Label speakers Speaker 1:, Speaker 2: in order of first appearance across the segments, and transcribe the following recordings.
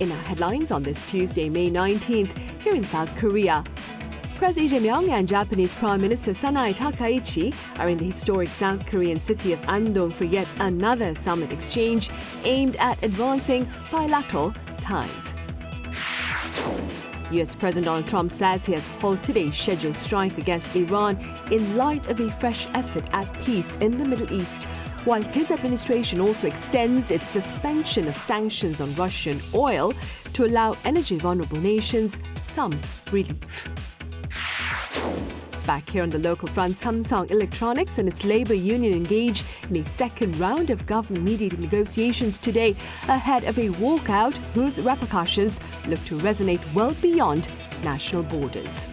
Speaker 1: In our headlines on this Tuesday, May 19th, here in South Korea. President Lee Jae-myung and Japanese Prime Minister Sanae Takaichi are in the historic South Korean city of Andong for yet another summit exchange aimed at advancing bilateral ties. US President Donald Trump says he has halted a scheduled strike against Iran in light of a fresh effort at peace in the Middle East, while his administration also extends its suspension of sanctions on Russian oil to allow energy-vulnerable nations some relief. Back here on the local front, Samsung Electronics and its labor union engage in a second round of government-mediated negotiations today ahead of a walkout whose repercussions look to resonate well beyond national borders.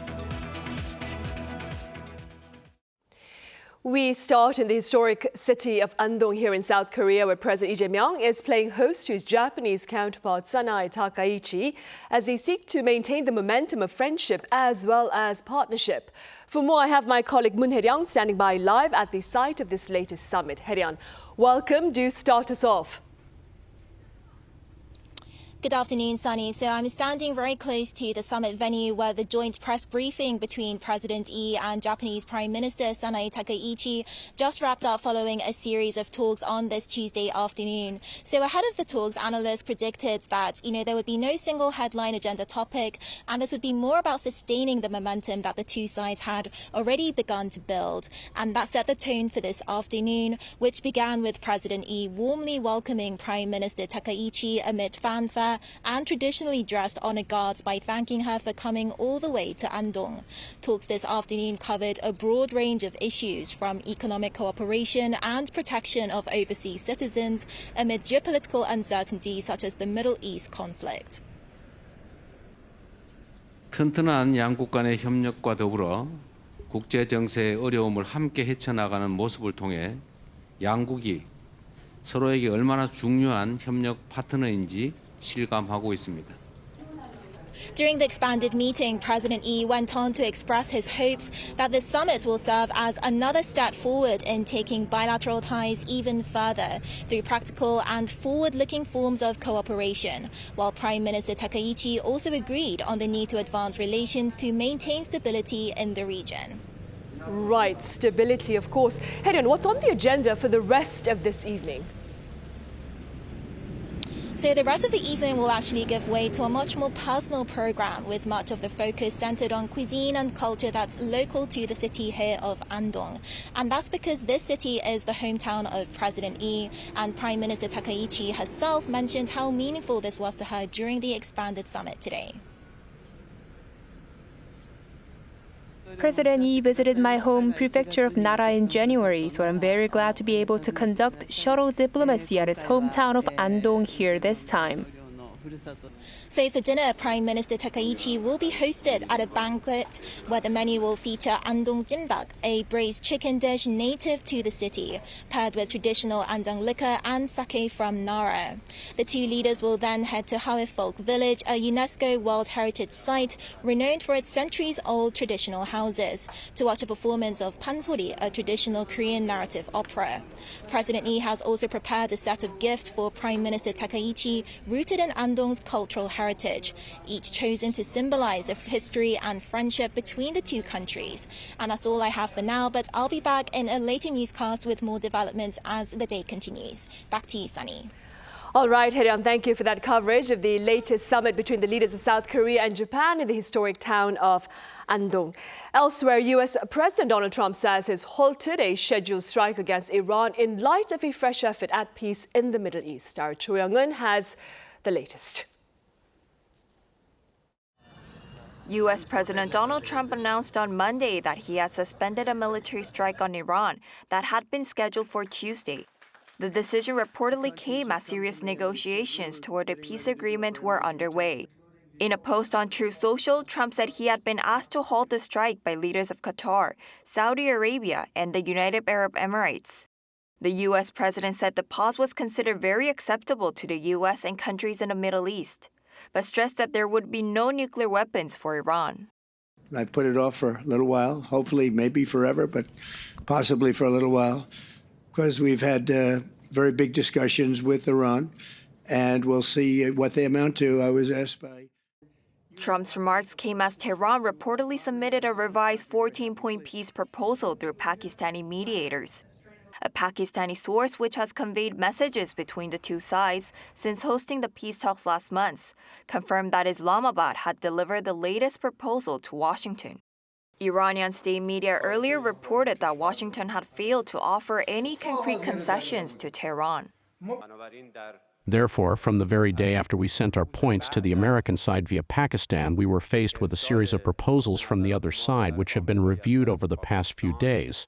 Speaker 1: We start in the historic city of Andong here in South Korea, where President Lee Jae-myung is playing host to his Japanese counterpart Sanae Takaichi as they seek to maintain the momentum of friendship as well as partnership. For more, I have my colleague Moon Hae-ryang standing by live at the site of this latest summit. Hae-ryang, welcome. Do start us off.
Speaker 2: Good afternoon, Sunny. So I'm standing very close to the summit venue where the joint press briefing between President Lee and Japanese Prime Minister Sanae Takaichi just wrapped up following a series of talks on this Tuesday afternoon. So ahead of the talks, analysts predicted that, there would be no single headline agenda topic, and this would be more about sustaining the momentum that the two sides had already begun to build. And that set the tone for this afternoon, which began with President Lee warmly welcoming Prime Minister Takaichi amid fanfare and traditionally dressed honor guards by thanking her for coming all the way to Andong. Talks this afternoon covered a broad range of issues, from economic cooperation and protection of overseas citizens amid geopolitical uncertainty such as the Middle East conflict.
Speaker 3: 튼튼한 양국 간의 협력과 더불어 국제 정세의 어려움을 함께 헤쳐나가는 모습을 통해 양국이 서로에게 얼마나 중요한 협력 파트너인지 실감하고 있습니다.
Speaker 2: During the expanded meeting, President Lee went on to express his hopes that the summit will serve as another step forward in taking bilateral ties even further through practical and forward-looking forms of cooperation, while Prime Minister Takaichi also agreed on the need to advance relations to maintain stability in the region.
Speaker 1: Right, stability, of course. Hae-ryang, what's on the agenda for the rest of this evening?
Speaker 2: So the rest of the evening will actually give way to a much more personal program, with much of the focus centered on cuisine and culture that's local to the city here of Andong. And that's because this city is the hometown of President Lee, and Prime Minister Takaichi herself mentioned how meaningful this was to her during the expanded summit today.
Speaker 4: President Lee visited my home prefecture of Nara in January, so I'm very glad to be able to conduct shuttle diplomacy at his hometown of Andong here this time.
Speaker 2: So for dinner, Prime Minister Takaichi will be hosted at a banquet where the menu will feature Andong jimdak, a braised chicken dish native to the city, paired with traditional Andong liquor and sake from Nara. The two leaders will then head to Hawe Folk Village, a UNESCO World Heritage Site renowned for its centuries-old traditional houses, to watch a performance of pansori, a traditional Korean narrative opera. President Lee has also prepared a set of gifts for Prime Minister Takaichi rooted in Andong's cultural heritage, each chosen to symbolize the history and friendship between the two countries. And that's all I have for now, but I'll be back in a later newscast with more developments as the day continues. Back to you, Sunny.
Speaker 1: All right, Hae-ryang, thank you for that coverage of the latest summit between the leaders of South Korea and Japan in the historic town of Andong. Elsewhere, US President Donald Trump says he's halted a scheduled strike against Iran in light of a fresh effort at peace in the Middle East. Our Cheongung-II has the latest.
Speaker 5: U.S. President Donald Trump announced on Monday that he had suspended a military strike on Iran that had been scheduled for Tuesday. The decision reportedly came as serious negotiations toward a peace agreement were underway. In a post on Truth Social, Trump said he had been asked to halt the strike by leaders of Qatar, Saudi Arabia, and the United Arab Emirates. The U.S. president said the pause was considered very acceptable to the U.S. and countries in the Middle East, but stressed that there would be no nuclear weapons for Iran.
Speaker 6: I've put it off for a little while, hopefully maybe forever, but possibly for a little while, because we've had very big discussions with Iran, and we'll see what they amount to. I was asked by...
Speaker 5: Trump's remarks came as Tehran reportedly submitted a revised 14-point peace proposal through Pakistani mediators. A Pakistani source which has conveyed messages between the two sides since hosting the peace talks last month confirmed that Islamabad had delivered the latest proposal to Washington. Iranian state media earlier reported that Washington had failed to offer any concrete concessions to Tehran.
Speaker 7: Therefore, from the very day after we sent our points to the American side via Pakistan, we were faced with a series of proposals from the other side which have been reviewed over the past few days.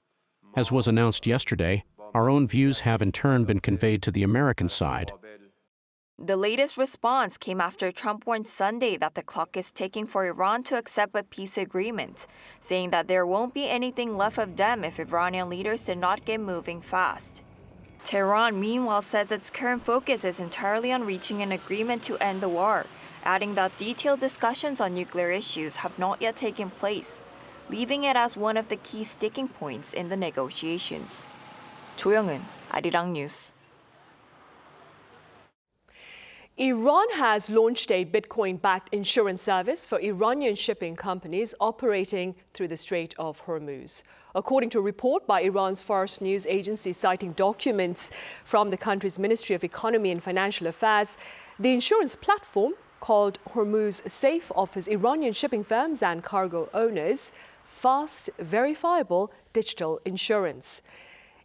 Speaker 7: As was announced yesterday, our own views have in turn been conveyed to the American side.
Speaker 5: The latest response came after Trump warned Sunday that the clock is ticking for Iran to accept a peace agreement, saying that there won't be anything left of them if Iranian leaders did not get moving fast. Tehran, meanwhile, says its current focus is entirely on reaching an agreement to end the war, adding that detailed discussions on nuclear issues have not yet taken place, leaving it as one of the key sticking points in the negotiations. Cheongung-II, Arirang News.
Speaker 1: Iran has launched a Bitcoin-backed insurance service for Iranian shipping companies operating through the Strait of Hormuz. According to a report by Iran's Fars news agency citing documents from the country's Ministry of Economy and Financial Affairs, the insurance platform, called Hormuz Safe, offers Iranian shipping firms and cargo owners fast, verifiable digital insurance.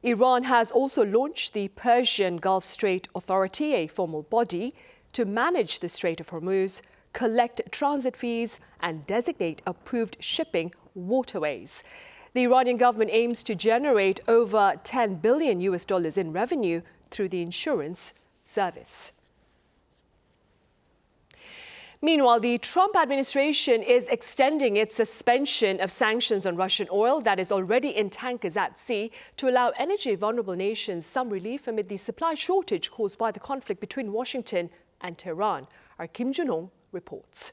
Speaker 1: Iran has also launched the Persian Gulf Strait Authority, a formal body, to manage the Strait of Hormuz, collect transit fees, and designate approved shipping waterways. The Iranian government aims to generate over $10 billion in revenue through the insurance service. Meanwhile, the Trump administration is extending its suspension of sanctions on Russian oil that is already in tankers at sea to allow energy-vulnerable nations some relief amid the supply shortage caused by the conflict between Washington and Tehran. Our Kim Jun-hong reports.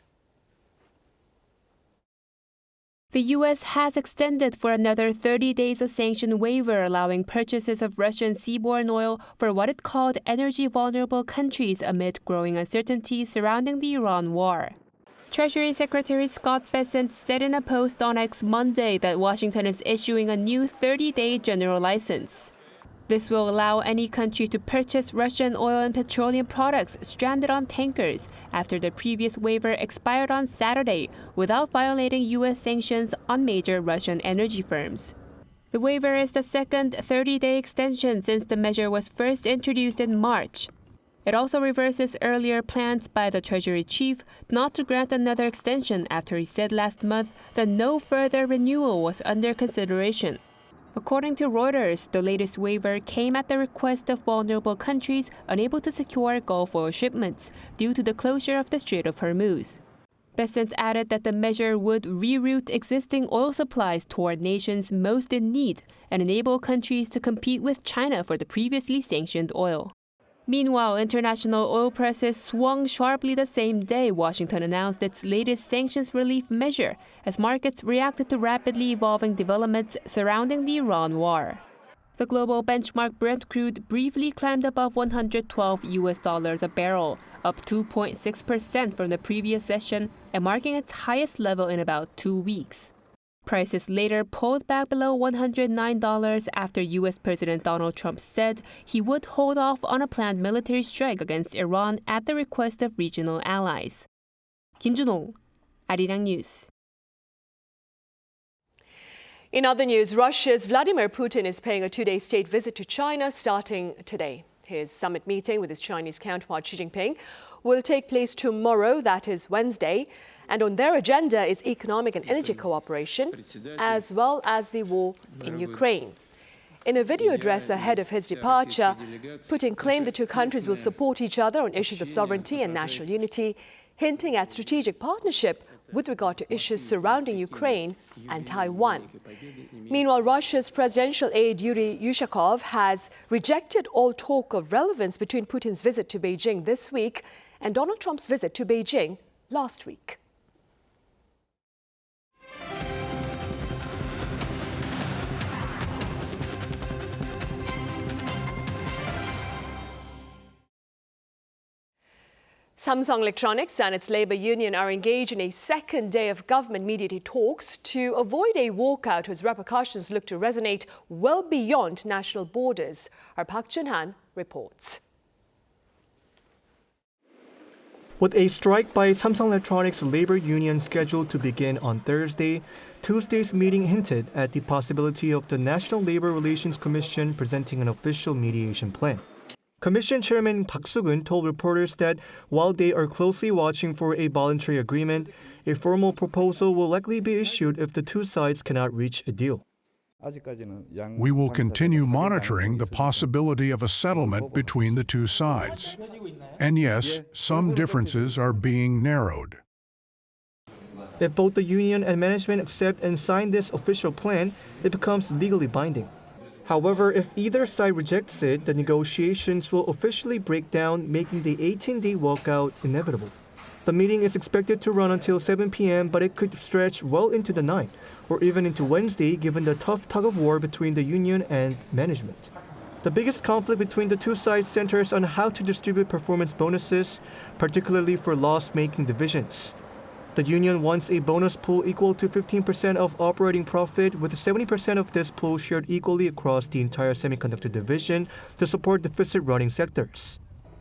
Speaker 4: The U.S. has extended for another 30 days a sanction waiver allowing purchases of Russian seaborne oil for what it called energy-vulnerable countries amid growing uncertainty surrounding the Iran war. Treasury Secretary Scott Bessent said in a post on X Monday that Washington is issuing a new 30-day general license. This will allow any country to purchase Russian oil and petroleum products stranded on tankers after the previous waiver expired on Saturday without violating U.S. sanctions on major Russian energy firms. The waiver is the second 30-day extension since the measure was first introduced in March. It also reverses earlier plans by the Treasury chief not to grant another extension after he said last month that no further renewal was under consideration. According to Reuters, the latest waiver came at the request of vulnerable countries unable to secure Gulf oil shipments due to the closure of the Strait of Hormuz. Bessent added that the measure would reroute existing oil supplies toward nations most in need and enable countries to compete with China for the previously sanctioned oil. Meanwhile, international oil prices swung sharply the same day Washington announced its latest sanctions relief measure as markets reacted to rapidly evolving developments surrounding the Iran war. The global benchmark Brent crude briefly climbed above $112 a barrel, up 2.6% from the previous session and marking its highest level in about 2 weeks. Prices later pulled back below $109 after U.S. President Donald Trump said he would hold off on a planned military strike against Iran at the request of regional allies. Kim Jun-hong, Arirang News.
Speaker 1: In other news, Russia's Vladimir Putin is paying a 2-day state visit to China starting today. His summit meeting with his Chinese counterpart Xi Jinping will take place tomorrow, that is Wednesday. And on their agenda is economic and energy cooperation, as well as the war in Ukraine. In a video address ahead of his departure, Putin claimed the two countries will support each other on issues of sovereignty and national unity, hinting at strategic partnership with regard to issues surrounding Ukraine and Taiwan. Meanwhile, Russia's presidential aide Yuri Yushakov has rejected all talk of relevance between Putin's visit to Beijing this week and Donald Trump's visit to Beijing last week. Samsung Electronics and its labor union are engaged in a second day of government-mediated talks to avoid a walkout whose repercussions look to resonate well beyond national borders. Our Park Jun-han reports.
Speaker 8: With a strike by Samsung Electronics labor union scheduled to begin on Thursday, Tuesday's meeting hinted at the possibility of the National Labor Relations Commission presenting an official mediation plan. Commission Chairman Park Soo-geun told reporters that while they are closely watching for a voluntary agreement, a formal proposal will likely be issued if the two sides cannot reach a deal.
Speaker 9: We will continue monitoring the possibility of a settlement between the two sides. And yes, some differences are being narrowed.
Speaker 8: If both the union and management accept and sign this official plan, it becomes legally binding. However, if either side rejects it, the negotiations will officially break down, making the 18-day walkout inevitable. The meeting is expected to run until 7 p.m., but it could stretch well into the night, or even into Wednesday, given the tough tug-of-war between the union and management. The biggest conflict between the two sides centers on how to distribute performance bonuses, particularly for loss-making divisions. The union wants a bonus pool equal to 15% of operating profit, with 70% of this pool shared equally across the entire semiconductor division to support deficit-running sectors.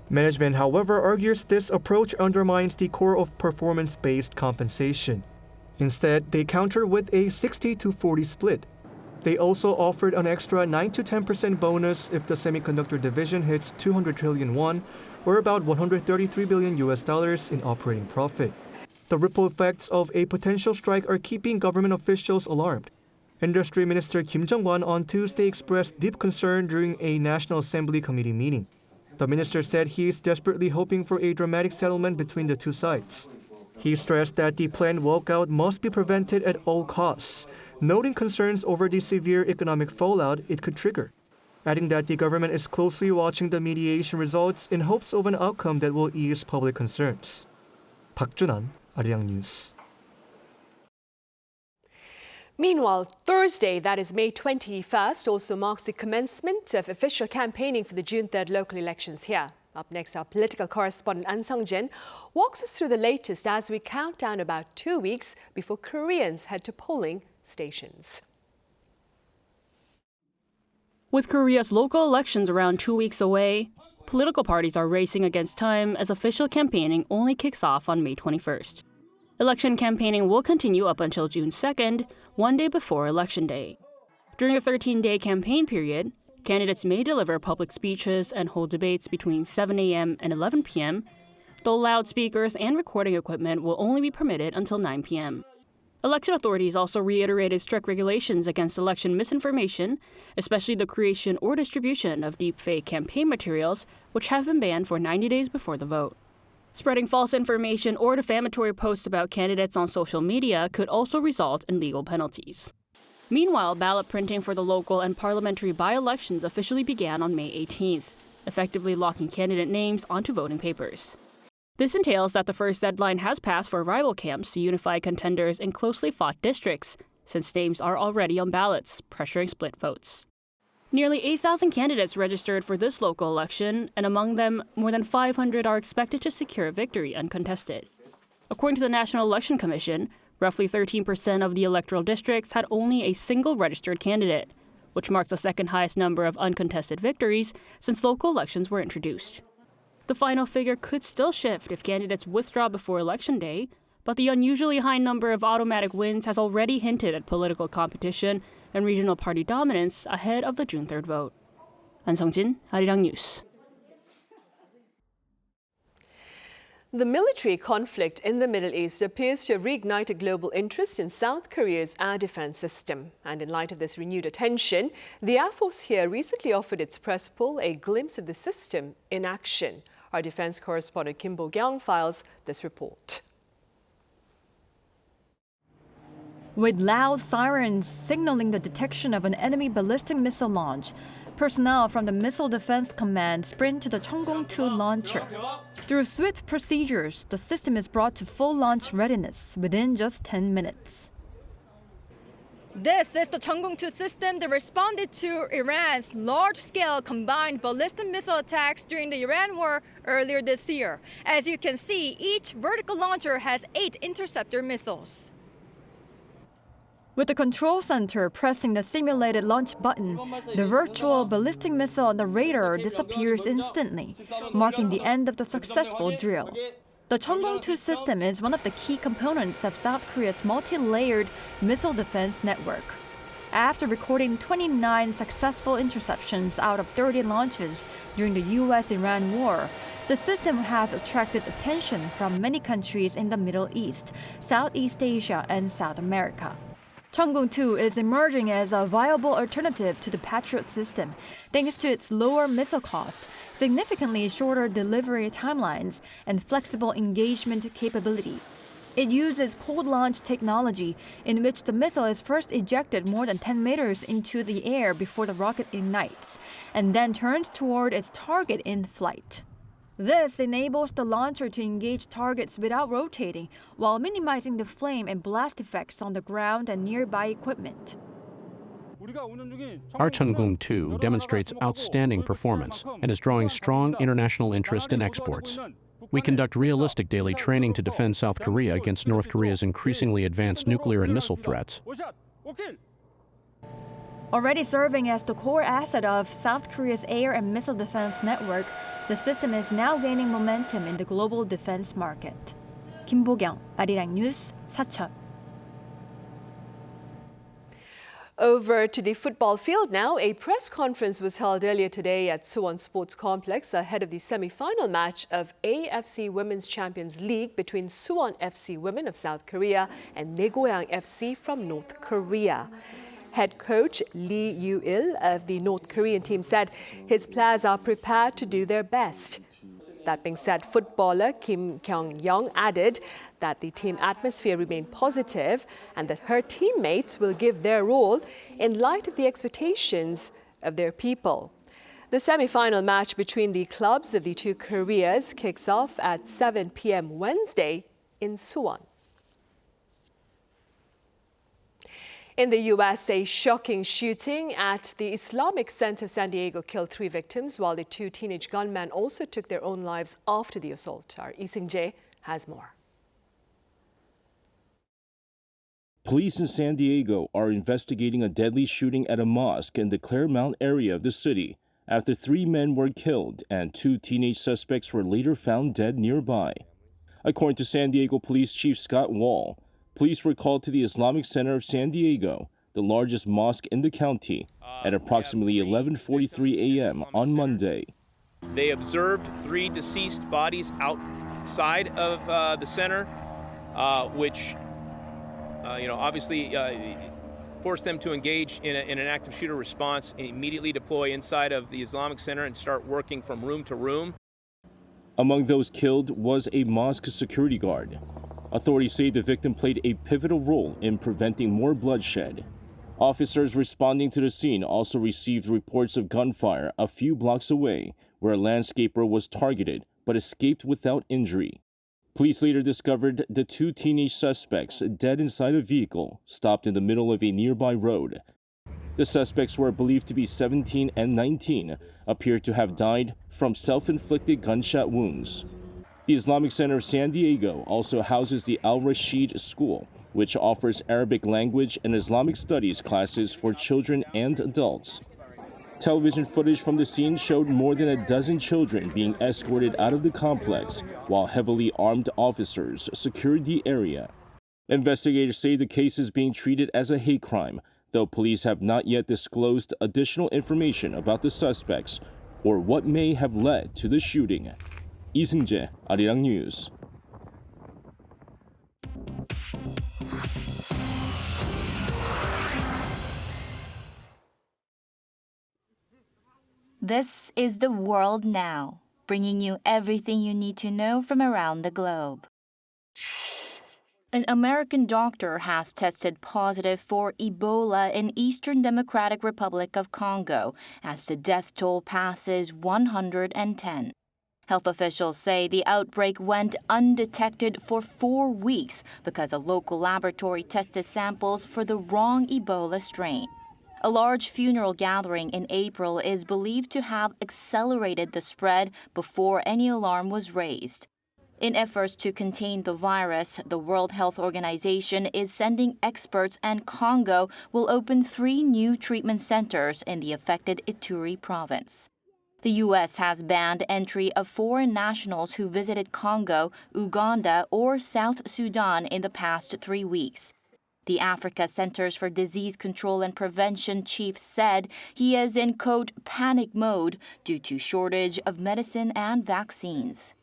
Speaker 8: Management, however, argues this approach undermines the core of performance-based compensation. Instead, they counter with a 60-40 split. They also offered an extra 9 to 10% bonus if the semiconductor division hits 200 trillion won, or about $133 billion in operating profit. The ripple effects of a potential strike are keeping government officials alarmed. Industry Minister Kim Jong-un on Tuesday expressed deep concern during a National Assembly committee meeting. The minister said he is desperately hoping for a dramatic settlement between the two sides. He stressed that the planned walkout must be prevented at all costs, noting concerns over the severe economic fallout it could trigger, adding that the government is closely watching the mediation results in hopes of an outcome that will ease public concerns. Park Jun-han, Arirang News.
Speaker 1: Meanwhile, Thursday, that is May 21st, also marks the commencement of official campaigning for the June 3rd local elections here. Up next, our political correspondent An Sung-jin walks us through the latest as we count down about 2 weeks before Koreans head to polling stations.
Speaker 10: With Korea's local elections around 2 weeks away, political parties are racing against time as official campaigning only kicks off on May 21st. Election campaigning will continue up until June 2nd, one day before Election Day. During a 13-day campaign period, candidates may deliver public speeches and hold debates between 7 a.m. and 11 p.m., though loudspeakers and recording equipment will only be permitted until 9 p.m. Election authorities also reiterated strict regulations against election misinformation, especially the creation or distribution of deepfake campaign materials, which have been banned for 90 days before the vote. Spreading false information or defamatory posts about candidates on social media could also result in legal penalties. Meanwhile, ballot printing for the local and parliamentary by-elections officially began on May 18th, effectively locking candidate names onto voting papers. This entails that the first deadline has passed for rival camps to unify contenders in closely fought districts, since names are already on ballots, pressuring split votes. Nearly 8,000 candidates registered for this local election, and among them, more than 500 are expected to secure victory uncontested. According to the National Election Commission, roughly 13% of the electoral districts had only a single registered candidate, which marks the second highest number of uncontested victories since local elections were introduced. The final figure could still shift if candidates withdraw before Election Day, but the unusually high number of automatic wins has already hinted at political competition and regional party dominance ahead of the June 3rd vote. An Sung-jin, Arirang News.
Speaker 1: The military conflict in the Middle East appears to have reignited global interest in South Korea's air defense system. And in light of this renewed attention, the Air Force here recently offered its press pool a glimpse of the system in action. Our defense correspondent Kim Bo-kyung files this report.
Speaker 11: With loud sirens signaling the detection of an enemy ballistic missile launch, personnel from the Missile Defense Command sprint to the Cheongung-II launcher. Through swift procedures, the system is brought to full launch readiness within just 10 minutes. This is the Cheongung-II system that responded to Iran's large-scale combined ballistic missile attacks during the Iran war earlier this year. As you can see, each vertical launcher has 8 interceptor missiles. With the control center pressing the simulated launch button, the virtual ballistic missile on the radar disappears instantly, marking the end of the successful drill. The Cheongung-II system is one of the key components of South Korea's multi-layered missile defense network. After recording 29 successful interceptions out of 30 launches during the U.S.-Iran war, the system has attracted attention from many countries in the Middle East, Southeast Asia, and South America. Cheongung-II is emerging as a viable alternative to the Patriot system, thanks to its lower missile cost, significantly shorter delivery timelines, and flexible engagement capability. It uses cold launch technology, in which the missile is first ejected more than 10 meters into the air before the rocket ignites, and then turns toward its target in flight. This enables the launcher to engage targets without rotating, while minimizing the flame and blast effects on the ground and nearby equipment.
Speaker 7: Our Cheongung-II demonstrates outstanding performance and is drawing strong international interest in exports. We conduct realistic daily training to defend South Korea against North Korea's increasingly advanced nuclear and missile threats.
Speaker 11: Already serving as the core asset of South Korea's air and missile defense network, the system is now gaining momentum in the global defense market. 김보경, Arirang News, 사천.
Speaker 1: Over to the football field now. A press conference was held earlier today at Suwon Sports Complex ahead of the semi-final match of AFC Women's Champions League between Suwon FC Women of South Korea and Naegohyang FC from North Korea. Head coach Lee Yu-il of the North Korean team said his players are prepared to do their best. That being said, footballer Kim Kyung-young added that the team atmosphere remained positive and that her teammates will give their all in light of the expectations of their people. The semi-final match between the clubs of the two Koreas kicks off at 7 p.m. Wednesday in Suwon. In the U.S., a shocking shooting at the Islamic Center of San Diego killed 3 victims, while the 2 teenage gunmen also took their own lives after the assault. Our Lee Seung-jae has more.
Speaker 12: Police in San Diego are investigating a deadly shooting at a mosque in the Claremont area of the city after 3 men were killed and 2 teenage suspects were later found dead nearby. According to San Diego Police Chief Scott Wall, police were called to the Islamic Center of San Diego, the largest mosque in the county, at approximately 11:43 a.m. on Monday.
Speaker 13: They observed 3 deceased bodies outside of the center, which, obviously forced them to engage in an active shooter response and immediately deploy inside of the Islamic Center and start working from room to room.
Speaker 12: Among those killed was a mosque security guard. Authorities say the victim played a pivotal role in preventing more bloodshed. Officers responding to the scene also received reports of gunfire a few blocks away, where a landscaper was targeted but escaped without injury. Police later discovered the 2 teenage suspects dead inside a vehicle stopped in the middle of a nearby road. The suspects were believed to be 17 and 19, appeared to have died from self-inflicted gunshot wounds. The Islamic Center of San Diego also houses the Al-Rashid School, which offers Arabic language and Islamic studies classes for children and adults. Television footage from the scene showed more than a dozen children being escorted out of the complex, while heavily armed officers secured the area. Investigators say the case is being treated as a hate crime, though police have not yet disclosed additional information about the suspects or what may have led to the shooting. Lee Seung-jae, Arirang News.
Speaker 14: This is The World Now, bringing you everything you need to know from around the globe. An American doctor has tested positive for Ebola in Eastern Democratic Republic of Congo as the death toll passes 110. Health officials say the outbreak went undetected for 4 weeks because a local laboratory tested samples for the wrong Ebola strain. A large funeral gathering in April is believed to have accelerated the spread before any alarm was raised. In efforts to contain the virus, the World Health Organization is sending experts, and Congo will open 3 new treatment centers in the affected Ituri province. The U.S. has banned entry of foreign nationals who visited Congo, Uganda, or South Sudan in the past 3 weeks. The Africa Centers for Disease Control and Prevention chief said he is in, quote, panic mode due to shortage of medicine and vaccines.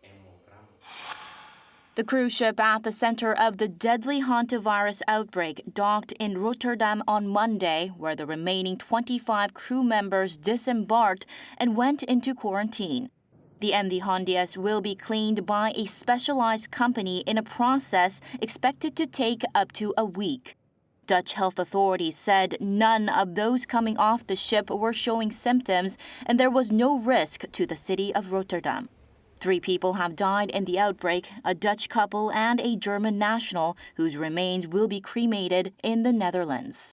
Speaker 14: The cruise ship at the center of the deadly hantavirus outbreak docked in Rotterdam on Monday, where the remaining 25 crew members disembarked and went into quarantine. The MV Hondias will be cleaned by a specialized company in a process expected to take up to a week. Dutch health authorities said none of those coming off the ship were showing symptoms, and there was no risk to the city of Rotterdam. 3 people have died in the outbreak, a Dutch couple and a German national whose remains will be cremated in the Netherlands.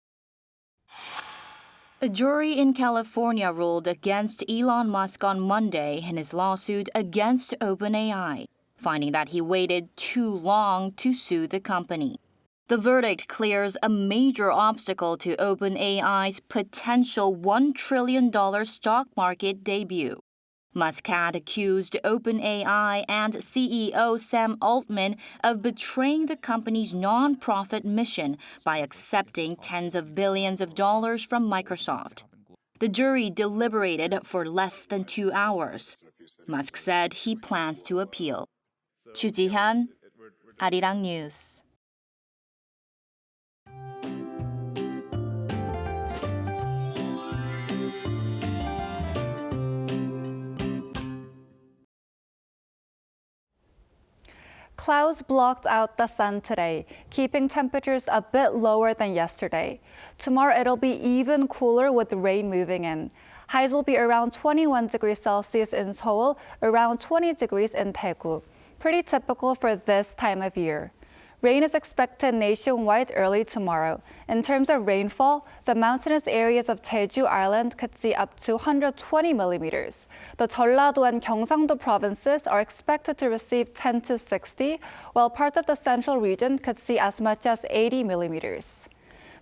Speaker 14: A jury in California ruled against Elon Musk on Monday in his lawsuit against OpenAI, finding that he waited too long to sue the company. The verdict clears a major obstacle to OpenAI's potential $1 trillion stock market debut. Musk had accused OpenAI and CEO Sam Altman of betraying the company's nonprofit mission by accepting tens of billions of dollars from Microsoft. The jury deliberated for less than 2 hours. Musk said he plans to appeal. Chu Ji-hyun, Arirang News.
Speaker 15: Clouds blocked out the sun today, keeping temperatures a bit lower than yesterday. Tomorrow it'll be even cooler with rain moving in. Highs will be around 21 degrees Celsius in Seoul, around 20 degrees in Daegu. Pretty typical for this time of year. Rain is expected nationwide early tomorrow. In terms of rainfall, the mountainous areas of Jeju Island could see up to 120 millimeters. The Jeollado and Gyeongsang-do provinces are expected to receive 10 to 60, while parts of the central region could see as much as 80 millimeters.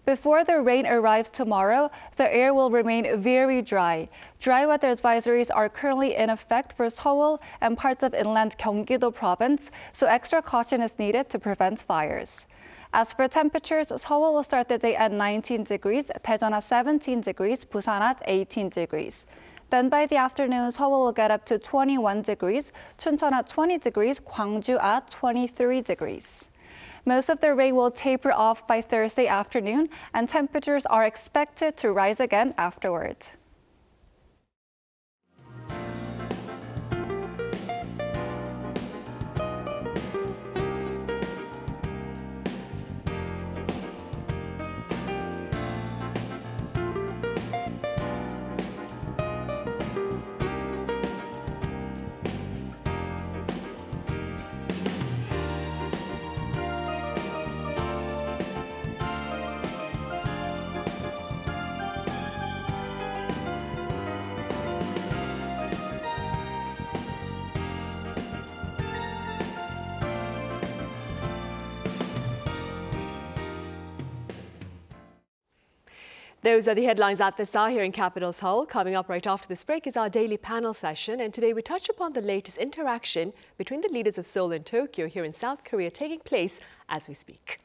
Speaker 15: Before the rain arrives tomorrow, the air will remain very dry. Dry weather advisories are currently in effect for Seoul and parts of inland Gyeonggi-do province, so extra caution is needed to prevent fires. As for temperatures, Seoul will start the day at 19 degrees, Daejeon at 17 degrees, Busan at 18 degrees. Then by the afternoon, Seoul will get up to 21 degrees, Chuncheon at 20 degrees, Gwangju at 23 degrees. Most of the rain will taper off by Thursday afternoon, and temperatures are expected to rise again afterward.
Speaker 1: Those are the headlines at this hour here in Capital Seoul. Coming up right after this break is our daily panel session. And today we touch upon the latest interaction between the leaders of Seoul and Tokyo here in South Korea taking place as we speak.